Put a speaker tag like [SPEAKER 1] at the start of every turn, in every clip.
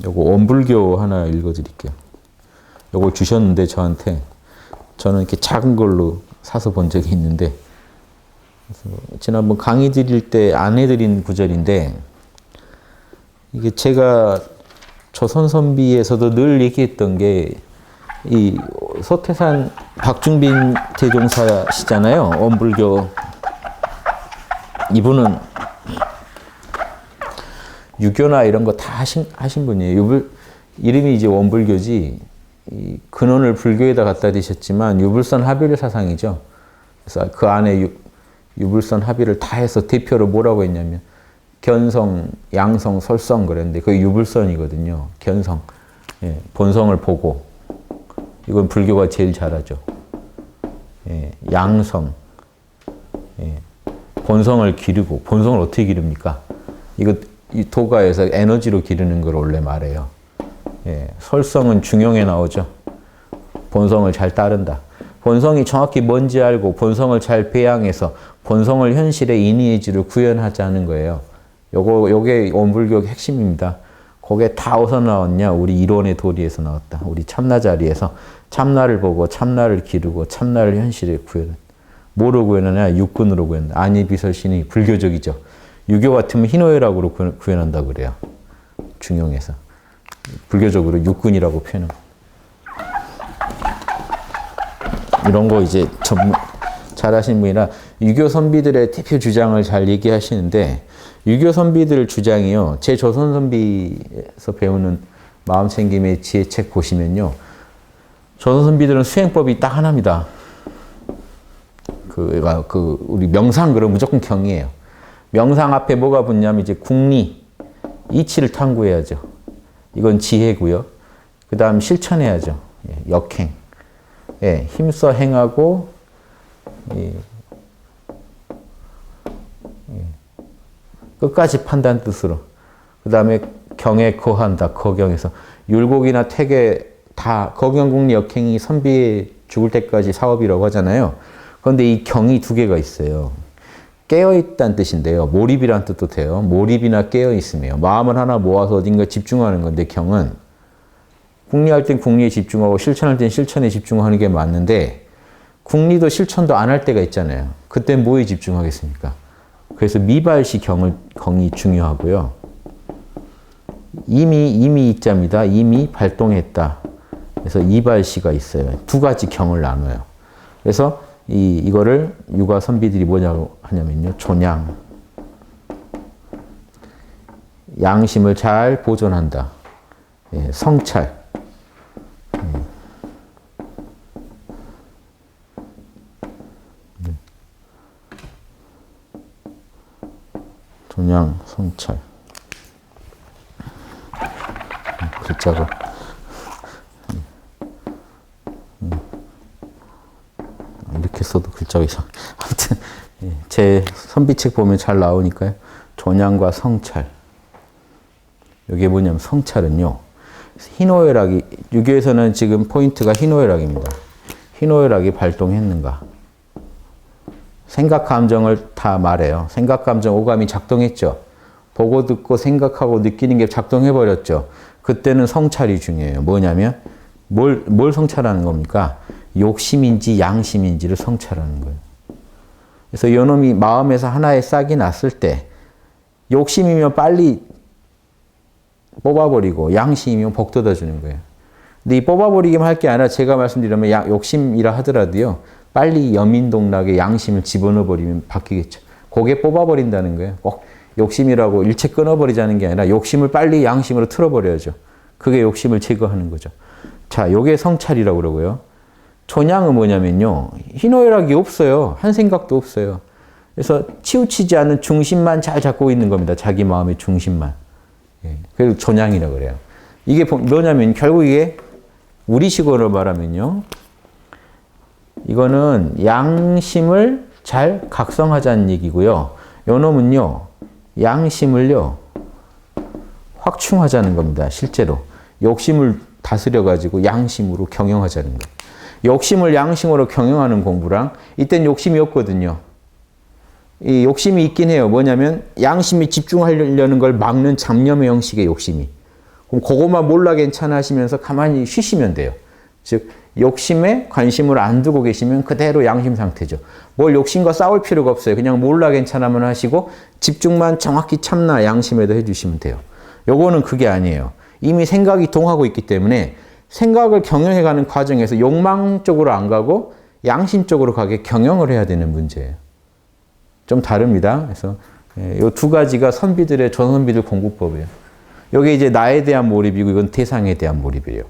[SPEAKER 1] 요거 원불교 하나 읽어드릴게요. 요걸 주셨는데 저한테 저는 이렇게 작은 걸로 사서 본 적이 있는데 지난번 강의 드릴 때 안 해드린 구절인데 이게 제가 조선선비에서도 늘 얘기했던 게 이 소태산 박중빈 대종사시잖아요. 원불교 이분은 유교나 이런 거 다 하신 분이에요. 이름이 이제 원불교지 이 근원을 불교에다 갖다 대셨지만 유불선 합의를 사상이죠. 그래서 그 안에 유불선 합의를 다 해서 대표로 뭐라고 했냐면 견성, 양성, 설성 그랬는데 그게 유불선이거든요. 견성, 예, 본성을 보고 이건 불교가 제일 잘하죠. 예, 양성, 예, 본성을 기르고 본성을 어떻게 기릅니까? 이거 이 도가에서 에너지로 기르는 걸 원래 말해요. 예, 설성은 중용에 나오죠. 본성을 잘 따른다. 본성이 정확히 뭔지 알고 본성을 잘 배양해서 본성을 현실의 인의의지로 구현하자는 거예요. 요게 원불교의 핵심입니다. 거기에 다 어디서 나왔냐? 우리 이론의 도리에서 나왔다. 우리 참나 자리에서 참나를 보고 참나를 기르고 참나를 현실에 구현. 뭐로 구현하냐? 육군으로 구현한다. 안이비설신이 불교적이죠. 유교 같으면 희노애락으로 구현한다고 그래요. 중용에서. 불교적으로 육군이라고 표현합니다. 이런 거 이제 전문 잘하신 분이라 유교 선비들의 대표 주장을 잘 얘기하시는데 유교 선비들 주장이요. 제 조선 선비에서 배우는 마음챙김의 지혜책 보시면요. 조선 선비들은 수행법이 딱 하나입니다. 우리 명상 그럼 무조건 경이에요. 명상 앞에 뭐가 붙냐면 이제 궁리, 이치를 탐구해야죠. 이건 지혜고요. 그 다음 실천해야죠. 역행. 예, 힘써 행하고 끝까지 판단 뜻으로. 그 다음에 경에 거한다. 거경에서 율곡이나 퇴계 다 거경궁리 역행이 선비의 죽을 때까지 사업이라고 하잖아요. 그런데 이 경이 두 개가 있어요. 깨어있다는 뜻인데요. 몰입이라는 뜻도 돼요. 몰입이나 깨어있음이에요. 마음을 하나 모아서 어딘가 집중하는 건데 경은 궁리할 땐 궁리에 집중하고 실천할 땐 실천에 집중하는 게 맞는데 궁리도 실천도 안 할 때가 있잖아요. 그때 뭐에 집중하겠습니까? 그래서 미발시 경이 중요하고요. 이미 이자입니다. 이미 발동했다. 그래서 이발시가 있어요. 두 가지 경을 나눠요. 그래서 이거를 유가 선비들이 뭐냐고 하냐면요. 존양. 양심을 잘 보존한다. 예, 성찰. 존양, 성찰. 글자가. 이렇게 써도 글자가 이상. 아무튼 제 선비책 보면 잘 나오니까요. 존양과 성찰. 이게 뭐냐면 성찰은요. 희노애락이 유교에서는 지금 포인트가 희노애락입니다. 희노애락이 발동했는가? 생각 감정을 다 말해요. 생각 감정 오감이 작동했죠. 보고 듣고 생각하고 느끼는 게 작동해 버렸죠. 그때는 성찰이 중요해요. 뭐냐면 뭘 성찰하는 겁니까? 욕심인지 양심인지를 성찰하는 거예요. 그래서 요놈이 마음에서 하나의 싹이 났을 때 욕심이면 빨리 뽑아버리고 양심이면 복돋아 주는 거예요. 근데 이 뽑아버리기만 할 게 아니라 제가 말씀드리면 욕심이라 하더라도요. 빨리 여민동락에 양심을 집어넣어버리면 바뀌겠죠. 그게 뽑아버린다는 거예요. 꼭 욕심이라고 일체 끊어버리자는 게 아니라 욕심을 빨리 양심으로 틀어버려야죠. 그게 욕심을 제거하는 거죠. 자, 요게 성찰이라고 그러고요. 존양은 뭐냐면요. 희노애락이 없어요. 한 생각도 없어요. 그래서 치우치지 않은 중심만 잘 잡고 있는 겁니다. 자기 마음의 중심만. 예, 그래서 존양이라고 그래요. 이게 뭐냐면 결국 이게 우리식으로 말하면요. 이거는 양심을 잘 각성하자는 얘기고요. 요놈은요. 양심을요. 확충하자는 겁니다. 실제로. 욕심을 다스려가지고 양심으로 경영하자는 거예요. 욕심을 양심으로 경영하는 공부랑 이땐 욕심이 없거든요. 이 욕심이 있긴 해요. 뭐냐면 양심이 집중하려는 걸 막는 잡념의 형식의 욕심이. 그럼 그것만 몰라 괜찮아 하시면서 가만히 쉬시면 돼요. 즉 욕심에 관심을 안 두고 계시면 그대로 양심 상태죠. 뭘 욕심과 싸울 필요가 없어요. 그냥 몰라 괜찮아만 하시고 집중만 정확히 참나 양심에다 해주시면 돼요. 요거는 그게 아니에요. 이미 생각이 동하고 있기 때문에 생각을 경영해가는 과정에서 욕망 쪽으로 안 가고 양심 쪽으로 가게 경영을 해야 되는 문제예요. 좀 다릅니다. 그래서 이 두 가지가 선비들의 조선비들 공부법이에요. 여기 이제 나에 대한 몰입이고 이건 대상에 대한 몰입이에요.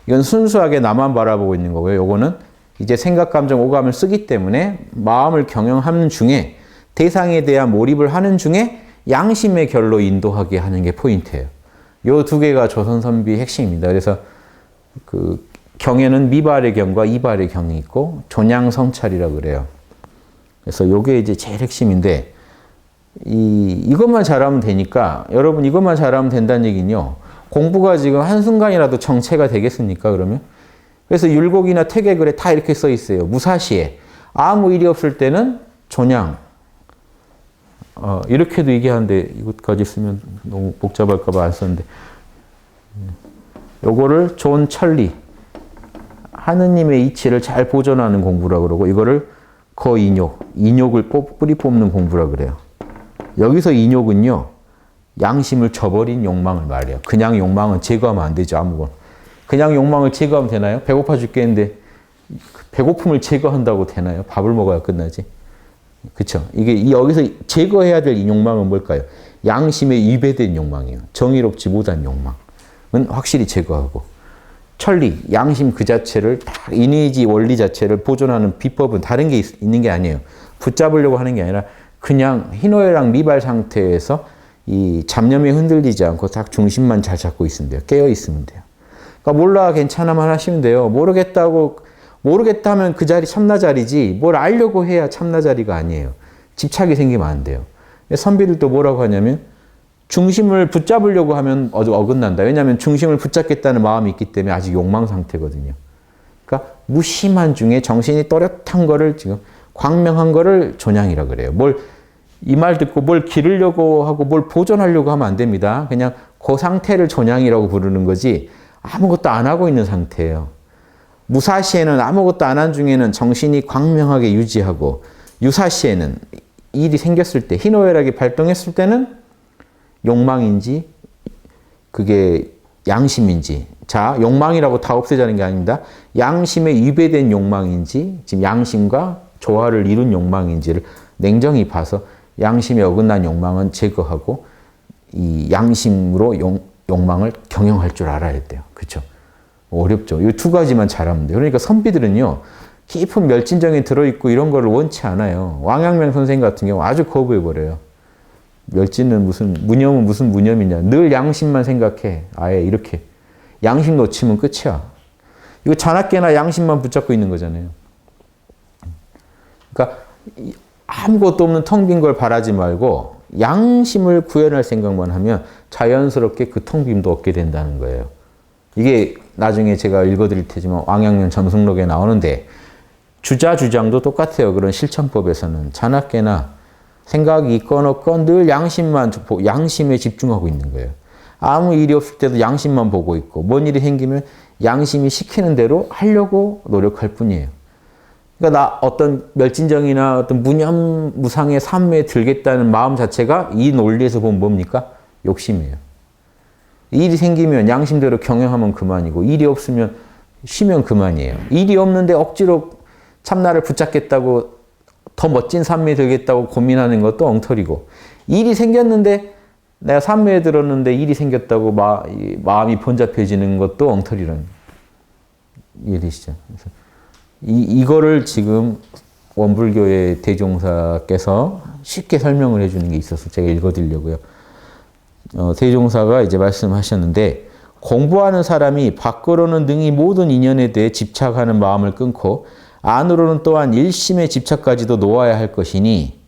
[SPEAKER 1] 이건 순수하게 나만 바라보고 있는 거고요. 요거는 이제 생각, 감정, 오감을 쓰기 때문에 마음을 경영하는 중에 대상에 대한 몰입을 하는 중에 양심의 결로 인도하게 하는 게 포인트예요. 요 두 개가 조선 선비의 핵심입니다. 그래서 그 경에는 미발의 경과 이발의 경이 있고 존양성찰이라 그래요. 그래서 요게 이제 제일 핵심인데 이것만 잘하면 되니까 여러분 이것만 잘하면 된다는 얘기는요. 공부가 지금 한순간이라도 정체가 되겠습니까? 그러면? 그래서 율곡이나 퇴계글에 다 이렇게 써 있어요. 무사시에 아무 일이 없을 때는 존양. 이렇게도 얘기하는데 이것까지 쓰면 너무 복잡할까 봐 안 썼는데 요거를 존천리 하느님의 이치를 잘 보존하는 공부라 그러고 이거를 거인욕, 인욕을 뿌리 뽑는 공부라 그래요. 여기서 인욕은요. 양심을 저버린 욕망을 말해요. 그냥 욕망은 제거하면 안 되죠. 아무거나. 그냥 욕망을 제거하면 되나요? 배고파 죽겠는데 배고픔을 제거한다고 되나요? 밥을 먹어야 끝나지. 그렇죠? 이게 여기서 제거해야 될 이 욕망은 뭘까요? 양심에 위배된 욕망이에요. 정의롭지 못한 욕망은 확실히 제거하고 천리, 양심 그 자체를 딱 이니지 원리 자체를 보존하는 비법은 다른 게 있는 게 아니에요. 붙잡으려고 하는 게 아니라 그냥 희노애락 미발 상태에서 이 잡념이 흔들리지 않고 딱 중심만 잘 잡고 있으면 돼요. 깨어 있으면 돼요. 그러니까 몰라 괜찮아만 하시면 돼요. 모르겠다 하면 그 자리 참나 자리지 뭘 알려고 해야 참나 자리가 아니에요. 집착이 생기면 안 돼요. 선비들도 뭐라고 하냐면 중심을 붙잡으려고 하면 어긋난다. 왜냐하면 중심을 붙잡겠다는 마음이 있기 때문에 아직 욕망 상태거든요. 그러니까 무심한 중에 정신이 또렷한 거를 지금 광명한 거를 존양이라 그래요. 이 말 듣고 뭘 기르려고 하고 뭘 보존하려고 하면 안 됩니다. 그냥 그 상태를 존양이라고 부르는 거지 아무것도 안 하고 있는 상태예요. 무사시에는 아무것도 안 한 중에는 정신이 광명하게 유지하고 유사시에는 일이 생겼을 때 희노애락이 발동했을 때는 욕망인지 그게 양심인지 자 욕망이라고 다 없애자는 게 아닙니다. 양심에 위배된 욕망인지 지금 양심과 조화를 이룬 욕망인지를 냉정히 봐서 양심에 어긋난 욕망은 제거하고 이 양심으로 욕망을 경영할 줄 알아야 돼요. 그렇죠? 어렵죠. 이 두 가지만 잘하면 돼요. 그러니까 선비들은요. 깊은 멸진정에 들어있고 이런 걸 원치 않아요. 왕양명 선생 같은 경우 아주 거부해버려요. 멸진은 무념은 무슨 무념이냐. 늘 양심만 생각해. 아예 이렇게. 양심 놓치면 끝이야. 이거 자나깨나 양심만 붙잡고 있는 거잖아요. 그러니까 아무것도 없는 텅 빈 걸 바라지 말고 양심을 구현할 생각만 하면 자연스럽게 그 텅 빈도 얻게 된다는 거예요. 이게 나중에 제가 읽어드릴 테지만 왕양면 점승록에 나오는데 주장도 똑같아요. 그런 실천법에서는 자나깨나 생각이 있건 없건 늘 양심에 집중하고 있는 거예요. 아무 일이 없을 때도 양심만 보고 있고 뭔 일이 생기면 양심이 시키는 대로 하려고 노력할 뿐이에요. 그러니까 어떤 멸진정이나 어떤 무념 무상의 삶에 들겠다는 마음 자체가 이 논리에서 보면 뭡니까? 욕심이에요. 일이 생기면 양심대로 경영하면 그만이고 일이 없으면 쉬면 그만이에요. 일이 없는데 억지로 참나를 붙잡겠다고 더 멋진 산미에 들겠다고 고민하는 것도 엉터리고 일이 생겼는데 내가 산미에 들었는데 일이 생겼다고 마음이 번잡해지는 것도 엉터리라는 이해되시죠? 그래서 이거를 지금 원불교의 대종사께서 쉽게 설명을 해주는 게 있어서 제가 읽어드리려고요. 대종사가 이제 말씀하셨는데 공부하는 사람이 밖으로는 능히 모든 인연에 대해 집착하는 마음을 끊고 안으로는 또한 일심의 집착까지도 놓아야 할 것이니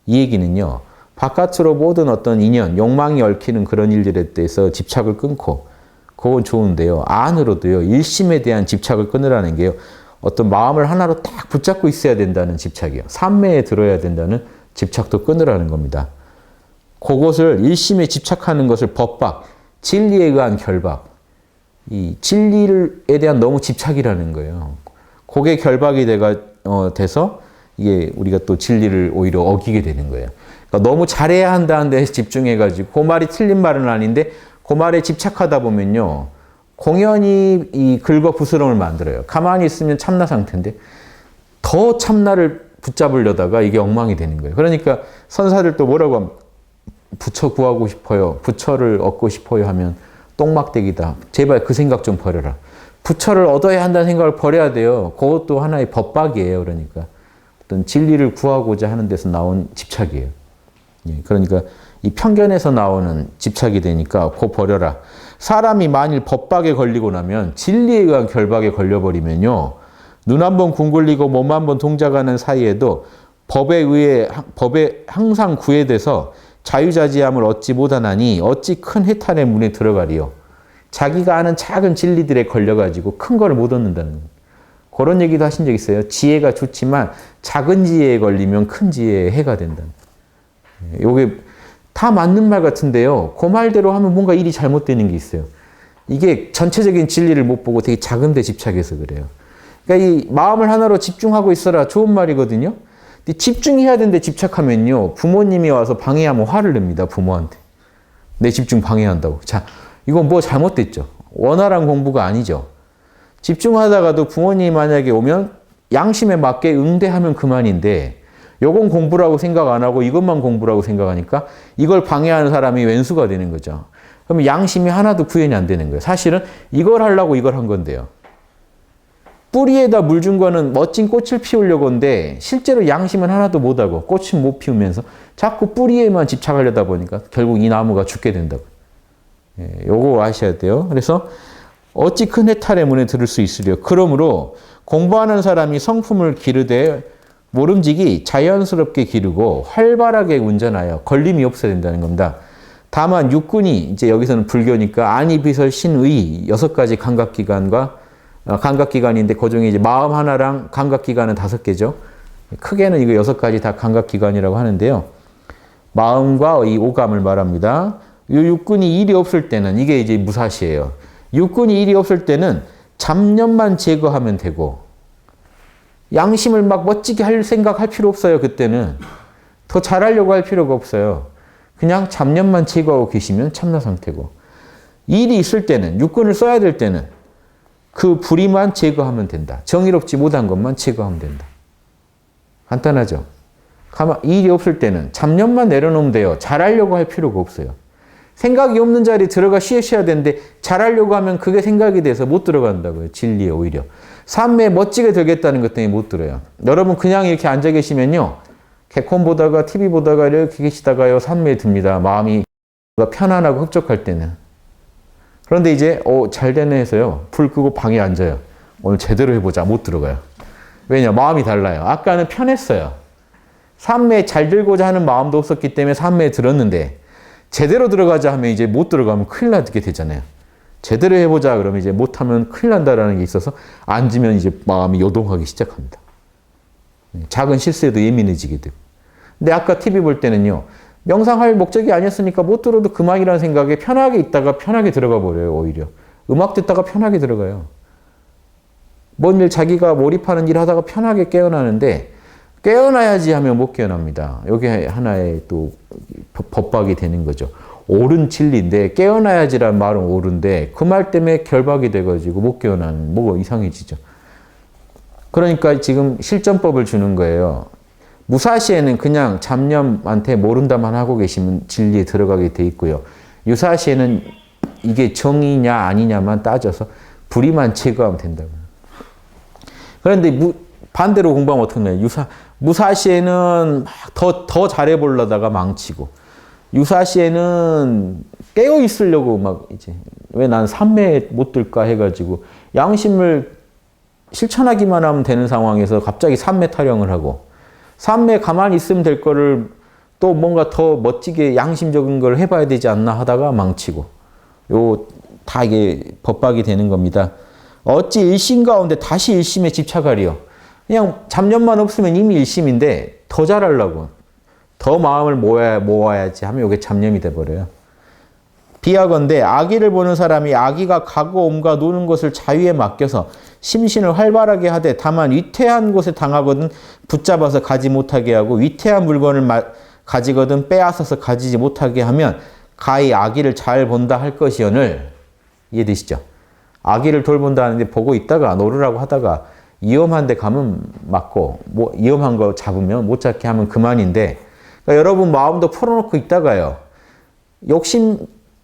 [SPEAKER 1] 이 얘기는요. 바깥으로 모든 어떤 인연, 욕망이 얽히는 그런 일들에 대해서 집착을 끊고 그건 좋은데요. 안으로도요. 일심에 대한 집착을 끊으라는 게요. 어떤 마음을 하나로 딱 붙잡고 있어야 된다는 집착이요. 삼매에 들어야 된다는 집착도 끊으라는 겁니다. 그것을 일심에 집착하는 것을 법박, 진리에 의한 결박, 이 진리에 대한 너무 집착이라는 거예요. 그게 결박이 돼서 이게 우리가 또 진리를 오히려 어기게 되는 거예요. 그러니까 너무 잘해야 한다는 데에 집중해가지고 그 말이 틀린 말은 아닌데 그 말에 집착하다 보면요. 공연히 이 긁어부스럼을 만들어요. 가만히 있으면 참나 상태인데 더 참나를 붙잡으려다가 이게 엉망이 되는 거예요. 그러니까 선사들도 뭐라고 하면 부처 구하고 싶어요. 부처를 얻고 싶어요 하면 똥막대기다. 제발 그 생각 좀 버려라. 부처를 얻어야 한다는 생각을 버려야 돼요. 그것도 하나의 법박이에요. 그러니까 어떤 진리를 구하고자 하는 데서 나온 집착이에요. 그러니까 이 편견에서 나오는 집착이 되니까 그거 버려라. 사람이 만일 법박에 걸리고 나면 진리에 의한 결박에 걸려버리면요. 눈 한 번 궁굴리고 몸 한 번 동작하는 사이에도 법에 항상 구애돼서 자유자재함을 얻지 못하나니 어찌 큰 해탈의 문에 들어가리요. 자기가 아는 작은 진리들에 걸려가지고 큰 거를 못 얻는다는 거예요. 그런 얘기도 하신 적 있어요. 지혜가 좋지만 작은 지혜에 걸리면 큰 지혜에 해가 된다. 요게 다 맞는 말 같은데요. 그 말대로 하면 뭔가 일이 잘못되는 게 있어요. 이게 전체적인 진리를 못 보고 되게 작은 데 집착해서 그래요. 그러니까 이 마음을 하나로 집중하고 있어라 좋은 말이거든요. 근데 집중해야 되는데 집착하면요. 부모님이 와서 방해하면 화를 냅니다. 부모한테. 내 집중 방해한다고. 자, 이건 뭐 잘못됐죠. 원활한 공부가 아니죠. 집중하다가도 부모님이 만약에 오면 양심에 맞게 응대하면 그만인데 요건 공부라고 생각 안 하고 이것만 공부라고 생각하니까 이걸 방해하는 사람이 왼수가 되는 거죠. 그럼 양심이 하나도 구현이 안 되는 거예요. 사실은 이걸 하려고 이걸 한 건데요. 뿌리에다 물 준 거는 멋진 꽃을 피우려고 한데 실제로 양심은 하나도 못하고 꽃은 못 피우면서 자꾸 뿌리에만 집착하려다 보니까 결국 이 나무가 죽게 된다고. 요거 아셔야 돼요. 그래서 어찌 큰 해탈의 문에 들을 수 있으려. 그러므로 공부하는 사람이 성품을 기르되 모름지기 자연스럽게 기르고 활발하게 운전하여 걸림이 없어야 된다는 겁니다. 다만 육군이 이제 여기서는 불교니까 안이비설 신의 6가지 감각기관인데 그 중에 이제 마음 하나랑 감각기관은 5개죠. 크게는 이거 6가지 다 감각기관이라고 하는데요. 마음과 이 오감을 말합니다. 이 육군이 일이 없을 때는 이게 이제 무사시예요. 육군이 일이 없을 때는 잡념만 제거하면 되고 양심을 막 멋지게 할 생각할 필요 없어요. 그때는 더 잘하려고 할 필요가 없어요. 그냥 잡념만 제거하고 계시면 참나 상태고 일이 있을 때는 육군을 써야 될 때는 그 불의만 제거하면 된다. 정의롭지 못한 것만 제거하면 된다. 간단하죠. 일이 없을 때는 잡념만 내려놓으면 돼요. 잘하려고 할 필요가 없어요. 생각이 없는 자리에 들어가 쉬어야 되는데 잘하려고 하면 그게 생각이 돼서 못 들어간다고요. 진리에 오히려. 삶에 멋지게 되겠다는 것 때문에 못 들어요. 여러분 그냥 이렇게 앉아 계시면요. 개콘 보다가 TV 보다가 이렇게 계시다가요. 산매에 듭니다. 마음이 편안하고 흡족할 때는. 그런데 이제 잘 되네 해서요. 불 끄고 방에 앉아요. 오늘 제대로 해보자. 못 들어가요. 왜냐? 마음이 달라요. 아까는 편했어요. 산매에 잘 들고자 하는 마음도 없었기 때문에 산매에 들었는데 제대로 들어가자 하면 이제 못 들어가면 큰일 나게 되잖아요. 제대로 해보자 그러면 이제 못하면 큰일 난다라는 게 있어서 앉으면 이제 마음이 요동하기 시작합니다. 작은 실수에도 예민해지게 되고. 근데 아까 TV 볼 때는요. 명상할 목적이 아니었으니까 못 들어도 그만이라는 생각에 편하게 있다가 편하게 들어가 버려요. 오히려. 음악 듣다가 편하게 들어가요. 뭔 일 자기가 몰입하는 일 하다가 편하게 깨어나는데 깨어나야지 하면 못 깨어납니다. 이게 하나의 또 법박이 되는 거죠. 옳은 진리인데 깨어나야지란 말은 옳은데 그 말 때문에 결박이 돼가지고 못 깨어나는 뭐가 이상해지죠. 그러니까 지금 실전법을 주는 거예요. 무사시에는 그냥 잡념한테 모른다만 하고 계시면 진리에 들어가게 돼 있고요. 유사시에는 이게 정의냐 아니냐만 따져서 불의만 제거하면 된다고요. 그런데 반대로 공부하면 어떻게 되나요? 무사시에는 더 잘해보려다가 망치고, 유사시에는 깨어 있으려고 막 이제, 왜 난 삼매에 못 들까 해가지고, 양심을 실천하기만 하면 되는 상황에서 갑자기 삼매 타령을 하고, 삼매 가만히 있으면 될 거를 또 뭔가 더 멋지게 양심적인 걸 해봐야 되지 않나 하다가 망치고, 다 이게 법박이 되는 겁니다. 어찌 일심 가운데 다시 일심에 집착하리요. 그냥 잡념만 없으면 이미 일심인데 더 잘하려고 더 마음을 모아야지 하면 이게 잡념이 돼버려요. 비하건대 아기를 보는 사람이 아기가 가고 옴과 노는 것을 자유에 맡겨서 심신을 활발하게 하되 다만 위태한 곳에 당하거든 붙잡아서 가지 못하게 하고 위태한 물건을 가지거든 빼앗아서 가지지 못하게 하면 가히 아기를 잘 본다 할 것이오늘. 이해되시죠? 아기를 돌본다 하는데 보고 있다가 놀으라고 하다가 위험한 데 가면 맞고 뭐 위험한 거 잡으면 못 잡게 하면 그만인데, 그러니까 여러분 마음도 풀어놓고 있다가요, 욕심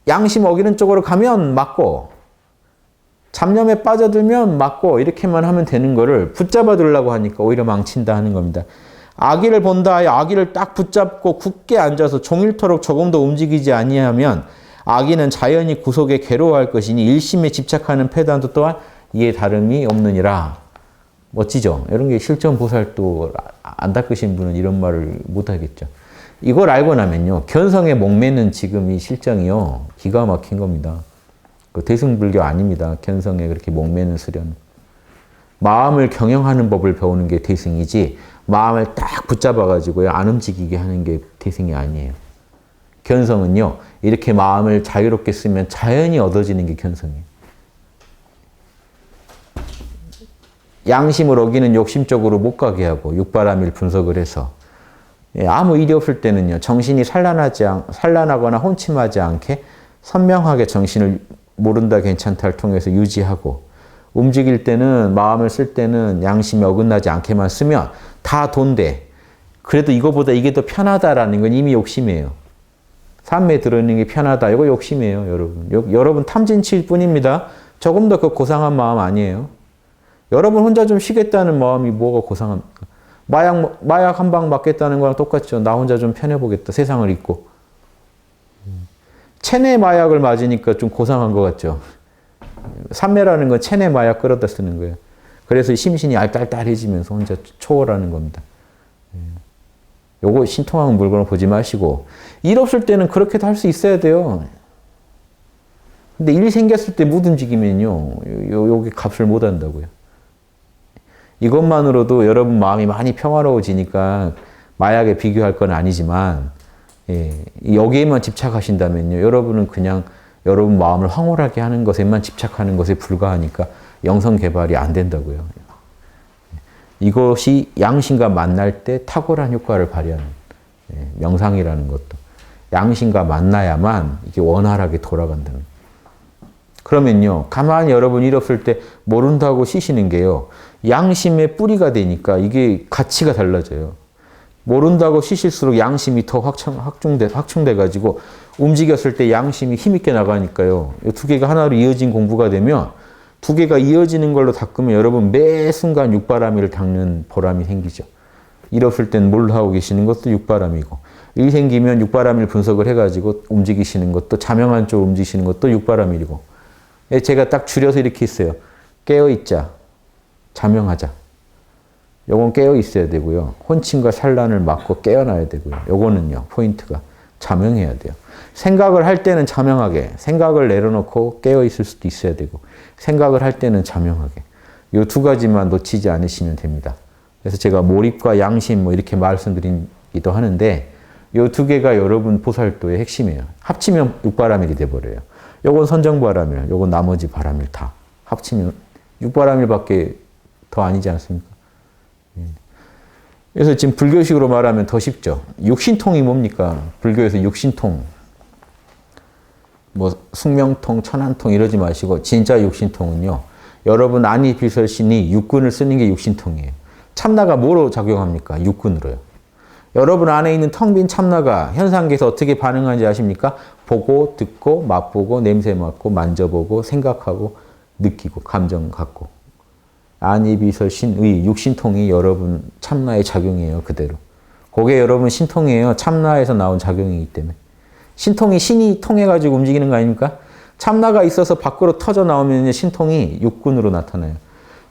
[SPEAKER 1] 양심 어기는 쪽으로 가면 맞고 잡념에 빠져들면 맞고 이렇게만 하면 되는 거를 붙잡아 두려고 하니까 오히려 망친다 하는 겁니다. 아기를 본다 하여 아기를 딱 붙잡고 굳게 앉아서 종일토록 조금도 움직이지 아니하면 아기는 자연히 구속에 괴로워할 것이니 일심에 집착하는 패단도 또한 이에 다름이 없느니라. 멋지죠? 이런 게 실전보살도 안 닦으신 분은 이런 말을 못하겠죠. 이걸 알고 나면요, 견성에 목매는 지금 이 실정이요, 기가 막힌 겁니다. 그 대승불교 아닙니다. 견성에 그렇게 목매는 수련. 마음을 경영하는 법을 배우는 게 대승이지, 마음을 딱 붙잡아가지고요, 안 움직이게 하는 게 대승이 아니에요. 견성은요, 이렇게 마음을 자유롭게 쓰면 자연히 얻어지는 게 견성이에요. 양심을 어기는 욕심적으로 못 가게 하고 육바라밀 분석을 해서 아무 일이 없을 때는요, 정신이 산란하거나 혼침하지 않게 선명하게 정신을 모른다 괜찮다를 통해서 유지하고, 움직일 때는 마음을 쓸 때는 양심이 어긋나지 않게만 쓰면 다 돈데, 그래도 이거보다 이게 더 편하다라는 건 이미 욕심이에요. 삶에 들어있는 게 편하다, 이거 욕심이에요. 여러분 탐진치일 뿐입니다. 조금 더 그 고상한 마음 아니에요. 여러분 혼자 좀 쉬겠다는 마음이 뭐가 고상합니까? 마약 한 방 맞겠다는 거랑 똑같죠. 나 혼자 좀 편해보겠다. 세상을 잊고. 체내 마약을 맞으니까 좀 고상한 것 같죠. 삼매라는 건 체내 마약 끌어다 쓰는 거예요. 그래서 심신이 알딸딸해지면서 혼자 초월하는 겁니다. 요거 신통한 물건을 보지 마시고, 일 없을 때는 그렇게도 할 수 있어야 돼요. 근데 일 생겼을 때 못 움직이면요, 요게 값을 못 한다고요. 이것만으로도 여러분 마음이 많이 평화로워지니까 마약에 비교할 건 아니지만, 여기에만 집착하신다면요, 여러분은 그냥 여러분 마음을 황홀하게 하는 것에만 집착하는 것에 불과하니까 영성 개발이 안 된다고요. 이것이 양심과 만날 때 탁월한 효과를 발휘하는 명상이라는 것도 양심과 만나야만 이게 원활하게 돌아간다는. 그러면요, 가만히 여러분 일 없을 때 모른다고 쉬시는 게요, 양심의 뿌리가 되니까 이게 가치가 달라져요. 모른다고 쉬실수록 양심이 더 확충돼가지고 움직였을 때 양심이 힘있게 나가니까요. 이 두 개가 하나로 이어진 공부가 되면, 두 개가 이어지는 걸로 닦으면 여러분 매 순간 육바라밀을 닦는 보람이 생기죠. 일 없을 땐 뭘 하고 계시는 것도 육바라밀이고, 일 생기면 육바라밀 분석을 해가지고 움직이시는 것도, 자명한 쪽으로 움직이시는 것도 육바라밀이고. 제가 딱 줄여서 이렇게 했어요. 깨어있자, 자명하자. 요건 깨어 있어야 되고요. 혼침과 산란을 막고 깨어나야 되고요. 요거는요, 포인트가 자명해야 돼요. 생각을 할 때는 자명하게, 생각을 내려놓고 깨어 있을 수도 있어야 되고, 생각을 할 때는 자명하게. 요 두 가지만 놓치지 않으시면 됩니다. 그래서 제가 몰입과 양심 뭐 이렇게 말씀드리기도 하는데, 요 두 개가 여러분 보살도의 핵심이에요. 합치면 육바라밀이 돼버려요. 요건 선정바라밀, 요건 나머지 바라밀 다 합치면 육바라밀밖에 더 아니지 않습니까? 그래서 지금 불교식으로 말하면 더 쉽죠. 육신통이 뭡니까? 불교에서 육신통, 뭐 숙명통, 천안통 이러지 마시고, 진짜 육신통은요, 여러분 안이 비설신이 육근을 쓰는 게 육신통이에요. 참나가 뭐로 작용합니까? 육근으로요. 여러분 안에 있는 텅 빈 참나가 현상계에서 어떻게 반응하는지 아십니까? 보고, 듣고, 맛보고, 냄새 맡고, 만져보고, 생각하고, 느끼고, 감정 갖고. 안이비설신의 육신통이 여러분 참나의 작용이에요. 그대로. 그게 여러분 신통이에요. 참나에서 나온 작용이기 때문에. 신통이 신이 통해가지고 움직이는 거 아닙니까? 참나가 있어서 밖으로 터져 나오면 신통이 육군으로 나타나요.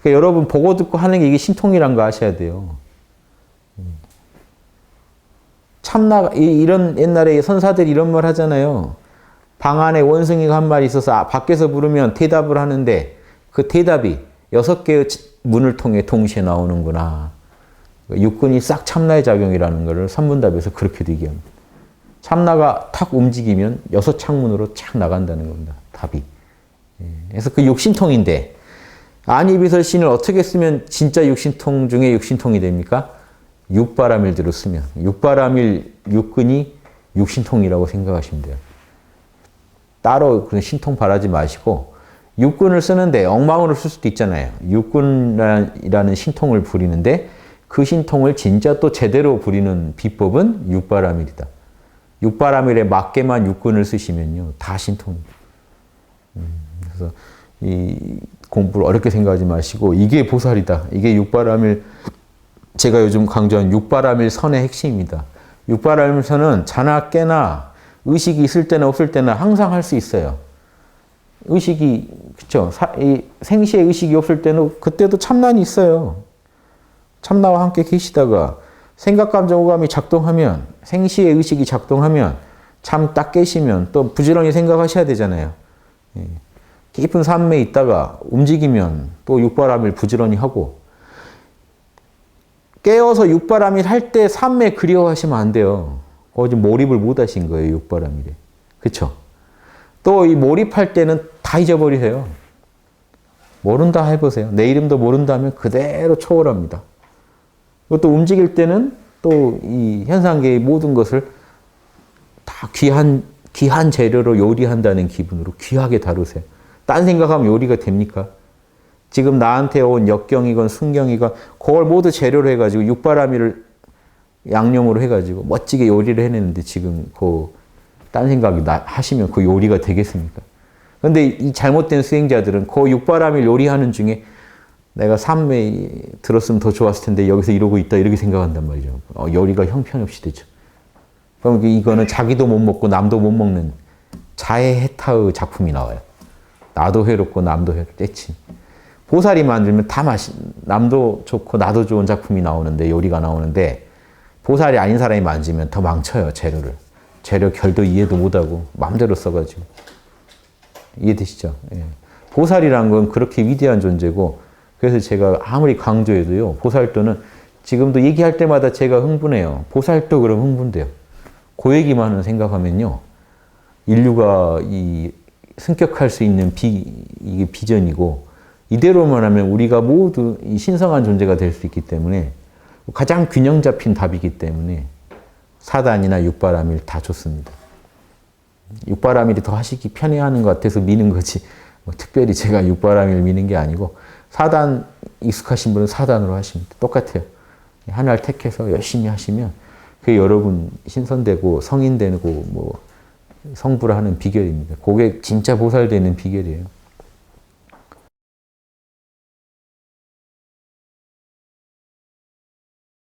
[SPEAKER 1] 그러니까 여러분 보고 듣고 하는 게 이게 신통이란 거 아셔야 돼요. 참나, 이런 옛날에 선사들이 이런 말 하잖아요. 방 안에 원숭이가 한 마리 있어서 밖에서 부르면 대답을 하는데, 그 대답이 6개의 문을 통해 동시에 나오는구나. 육군이 싹 참나의 작용이라는 것을 선문답에서 그렇게도 얘기합니다. 참나가 탁 움직이면 6창문으로 착 나간다는 겁니다. 답이. 그래서 그 육신통인데 안이비설신을 어떻게 쓰면 진짜 육신통 중에 육신통이 됩니까? 육바라밀대로 쓰면 육바라밀 육근이 육신통이라고 생각하시면 돼요. 따로 그런 신통 바라지 마시고 육근을 쓰는데 엉망으로 쓸 수도 있잖아요. 육근이라는 신통을 부리는데 그 신통을 진짜 또 제대로 부리는 비법은 육바라밀이다. 육바라밀에 맞게만 육근을 쓰시면요. 다 신통입니다. 그래서 이 공부를 어렵게 생각하지 마시고 이게 보살이다. 이게 육바라밀, 제가 요즘 강조한 육바라밀 선의 핵심입니다. 육바라밀 선은 자나 깨나 의식이 있을 때나 없을 때나 항상 할 수 있어요. 의식이, 그쵸? 생시에 의식이 없을 때는 그때도 참난이 있어요. 참나와 함께 계시다가 생각, 감정, 오감이 작동하면, 생시에 의식이 작동하면 참 딱 깨시면 또 부지런히 생각하셔야 되잖아요. 깊은 산매에 있다가 움직이면 또 육바라밀 부지런히 하고, 깨어서 육바라밀 할 때 산매 그리워하시면 안 돼요. 거기 몰입을 못 하신 거예요, 육바라밀에. 그쵸? 또 이 몰입할 때는 다 잊어버리세요. 모른다 해보세요. 내 이름도 모른다 하면 그대로 초월합니다. 또 움직일 때는 또 이 현상계의 모든 것을 다 귀한 재료로 요리한다는 기분으로 귀하게 다루세요. 딴 생각하면 요리가 됩니까? 지금 나한테 온 역경이건 순경이건 그걸 모두 재료로 해가지고 육바라밀을 양념으로 해가지고 멋지게 요리를 해냈는데 지금 딴 생각이 하시면 그 요리가 되겠습니까? 그런데 이 잘못된 수행자들은 그 육바라밀 요리하는 중에 내가 삼매 들었으면 더 좋았을 텐데 여기서 이러고 있다 이렇게 생각한단 말이죠. 요리가 형편없이 되죠. 그럼 이거는 자기도 못 먹고 남도 못 먹는 자해해타의 작품이 나와요. 나도 해롭고 남도 해롭고 떼친. 보살이 만들면 다 남도 좋고 나도 좋은 작품이 나오는데 요리가 나오는데 보살이 아닌 사람이 만지면 더 망쳐요, 재료를. 재료 결도 이해도 못하고 마음대로 써가지고. 이해되시죠? 예. 보살이란 건 그렇게 위대한 존재고 그래서 제가 아무리 강조해도요. 보살도는 지금도 얘기할 때마다 제가 흥분해요. 보살도 그럼 흥분돼요. 그 얘기만은 생각하면요. 인류가 승격할 수 있는 이게 비전이고 이대로만 하면 우리가 모두 신성한 존재가 될 수 있기 때문에 가장 균형 잡힌 답이기 때문에 사단이나 육바라밀 다 좋습니다. 육바라밀이 더 하시기 편해하는 것 같아서 미는 거지 특별히 제가 육바라밀 미는 게 아니고 사단 익숙하신 분은 사단으로 하시면 똑같아요. 하나를 택해서 열심히 하시면 그게 여러분 신선되고 성인되고 성불하는 비결입니다. 그게 진짜 보살되는 비결이에요.